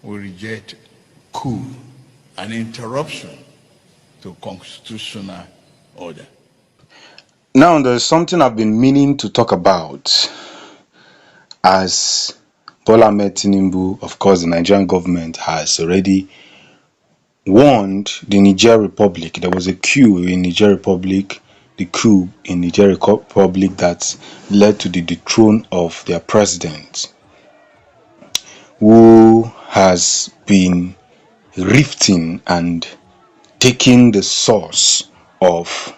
we reject coup, an interruption to constitutional order. Now, there's something I've been meaning to talk about as Bola Ahmed Tinubu, of course, the Nigerian government has already warned the Niger Republic. There was a coup in Niger Republic, the coup in Niger Republic that led to the dethrone of their president, who has been rifting and taking the source of,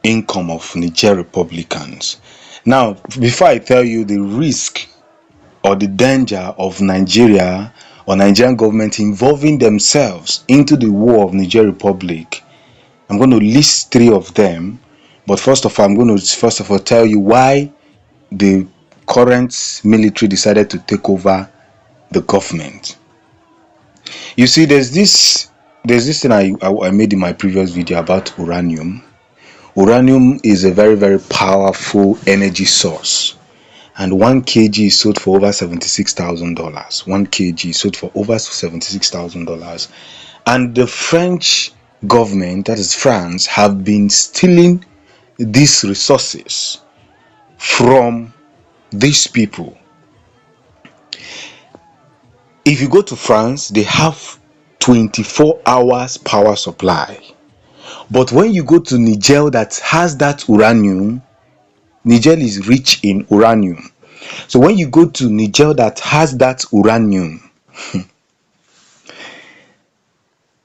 income of Niger Republicans. Now, before I tell you the risk or the danger of Nigeria or Nigerian government involving themselves into the war of Niger Republic, I'm going to list three of them. But first of all, I'm going to tell you why the current military decided to take over the government. You see, there's this thing I made in my previous video about uranium. Uranium is a very, very powerful energy source, and 1 kg is sold for over $76,000. 1 kg is sold for over $76,000. And the French government, that is France, have been stealing these resources from these people. If you go to France, they have 24 hours power supply. But when you go to Niger that has that uranium, Niger is rich in uranium. So when you go to Niger that has that uranium,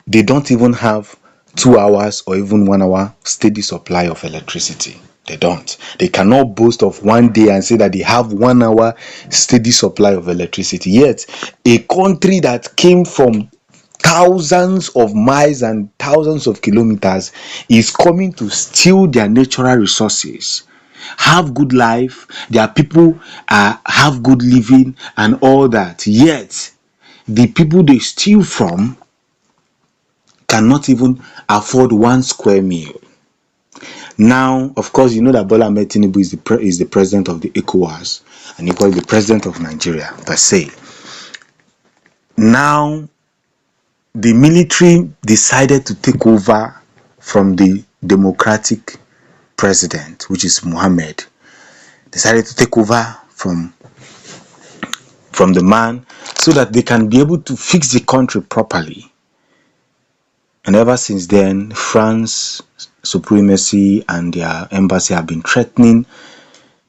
they don't even have 2 hours or even 1 hour steady supply of electricity. They don't. They cannot boast of one day and say that they have 1 hour steady supply of electricity. Yet, a country that came from thousands of miles and thousands of kilometers is coming to steal their natural resources, have good life, their people have good living and all that. Yet, the people they steal from cannot even afford 1 square meal. Now, of course, you know that Bola Ahmed Tinubu is the president of the ECOWAS and equally the president of Nigeria per se. Now, the military decided to take over from the democratic president, which is Mohammed. Decided to take over from the man so that they can be able to fix the country properly. And ever since then, France supremacy and their embassy have been threatening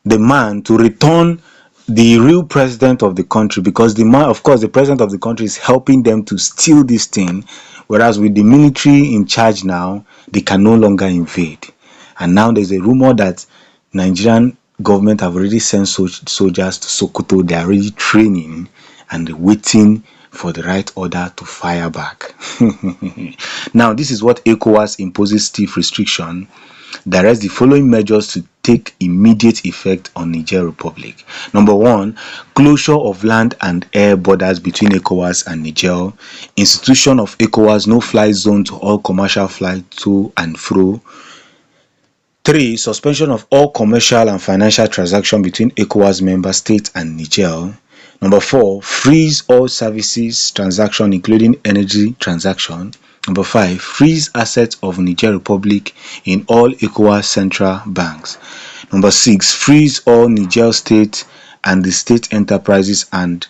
the man to return the real president of the country, because the man, of course, the president of the country is helping them to steal this thing, whereas with the military in charge now, they can no longer invade. And now there's a rumor that Nigerian government have already sent soldiers to Sokoto. They are already training and waiting for the right order to fire back. Now, this is what ECOWAS imposes stiff restriction. Directs the following measures to take immediate effect on Niger Republic. Number 1, closure of land and air borders between ECOWAS and Niger. Institution of ECOWAS no-fly zone to all commercial flights to and fro. 3, suspension of all commercial and financial transactions between ECOWAS member states and Niger. Number 4, freeze all services transaction including energy transaction. Number 5, freeze assets of Niger Republic in all ECOWAS central banks. Number 6, freeze all Niger state and the state enterprises and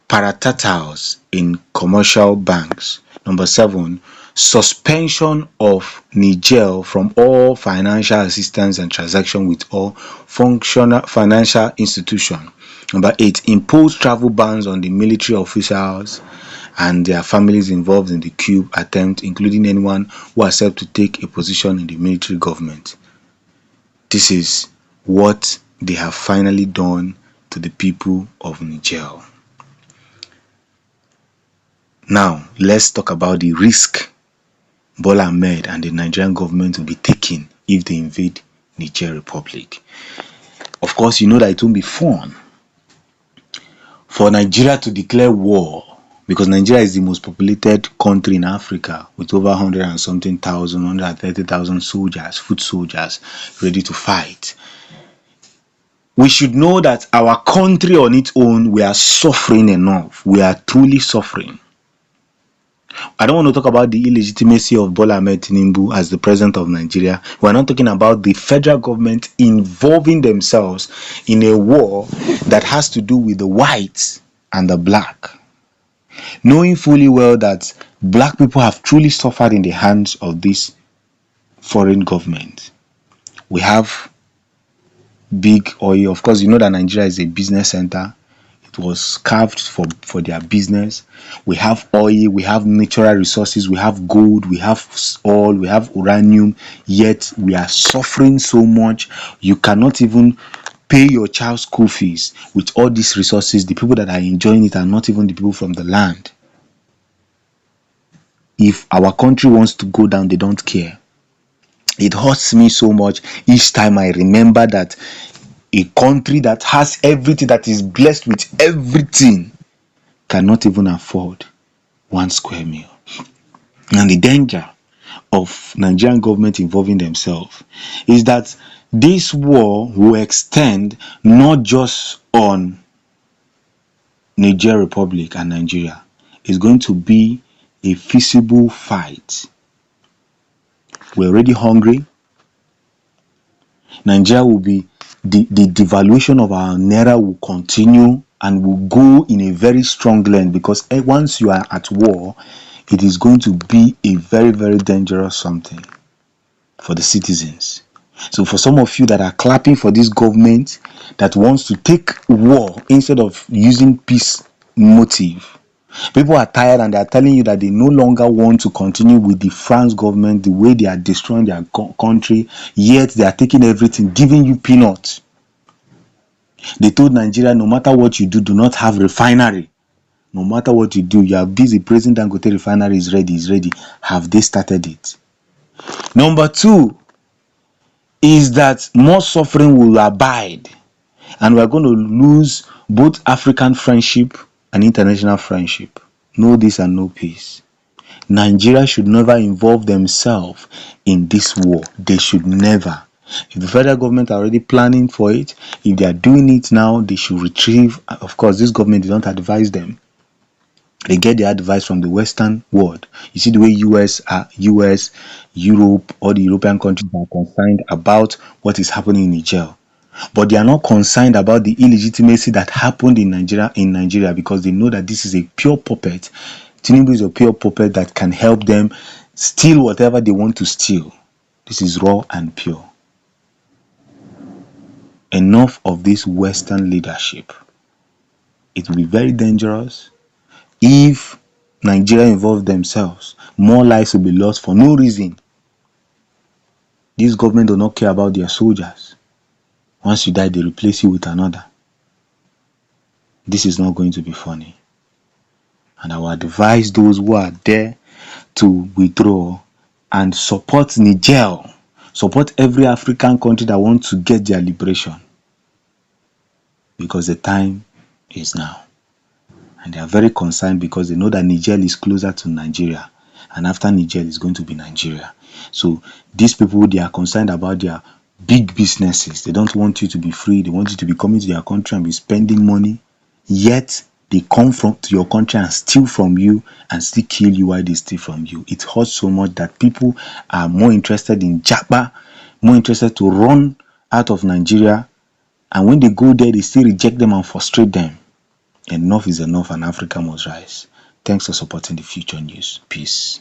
parastatals in commercial banks. Number 7, suspension of Niger from all financial assistance and transaction with all functional financial institutions. Number 8, impose travel bans on the military officials and their families involved in the coup attempt, including anyone who accepts to take a position in the military government. This is what they have finally done to the people of Niger. Now, let's talk about the risk Bola Ahmed and the Nigerian government will be taking if they invade Niger Republic. Of course, you know that it won't be fun for Nigeria to declare war, because Nigeria is the most populated country in Africa with over 100 and something thousand, 130,000 soldiers, foot soldiers ready to fight. we should know that our country on its own, we are suffering enough. We are truly suffering. I don't want to talk about the illegitimacy of Bola Ahmed Tinubu as the president of Nigeria. We're not talking about the federal government involving themselves in a war that has to do with the whites and the black. Knowing fully well that black people have truly suffered in the hands of this foreign government. We have big oil. Of course, you know that Nigeria is a business center. It was carved for their business. We have oil, we have natural resources, we have gold, we have oil, we have uranium, yet we are suffering so much. You cannot even pay your child's school fees with all these resources. The people that are enjoying it are not even the people from the land. If our country wants to go down, they don't care. It hurts me so much each time I remember that a country that has everything, that is blessed with everything, cannot even afford one square meal. And the danger of Nigerian government involving themselves is that this war will extend not just on Niger Republic and Nigeria. It's going to be a feasible fight. We're already hungry. Nigeria will be the devaluation of our naira will continue and will go in a very strong lane, because once you are at war, it is going to be a very, very dangerous something for the citizens. So for some of you that are clapping for this government that wants to take war instead of using peace motive, people are tired and they are telling you that they no longer want to continue with the France government, the way they are destroying their country, yet they are taking everything, giving you peanuts. They told Nigeria, no matter what you do not have refinery. No matter what you do, you are busy praising Dangote refinery is ready. Have they started it? Number two is that more suffering will abide, and we are going to lose both African friendship and international friendship. No this and no peace. Nigeria should never involve themselves in this war. They should never. If the federal government are already planning for it, if they are doing it now, they should retrieve. Of course, this government, they don't advise them. They get their advice from the Western world. You see the way US, Europe, all the European countries are concerned about what is happening in Niger. But they are not concerned about the illegitimacy that happened in Nigeria, because they know that this is a pure puppet. Tinubu is a pure puppet that can help them steal whatever they want to steal. This is raw and pure. Enough of this Western leadership. It will be very dangerous if Nigeria involve themselves. More lives will be lost for no reason. This government do not care about their soldiers. Once you die, they replace you with another. This is not going to be funny. And I will advise those who are there to withdraw and support Niger. Support every African country that wants to get their liberation. Because the time is now. And they are very concerned because they know that Niger is closer to Nigeria. And after Niger is going to be Nigeria. So these people, they are concerned about their big businesses. They don't want you to be free. They want you to be coming to their country and be spending money. Yet they come to your country and steal from you and still kill you while they steal from you. It hurts so much that people are more interested in Japa, more interested to run out of Nigeria. And when they go there, they still reject them and frustrate them. Enough is enough, and Africa must rise. Thanks for supporting the Future News. Peace.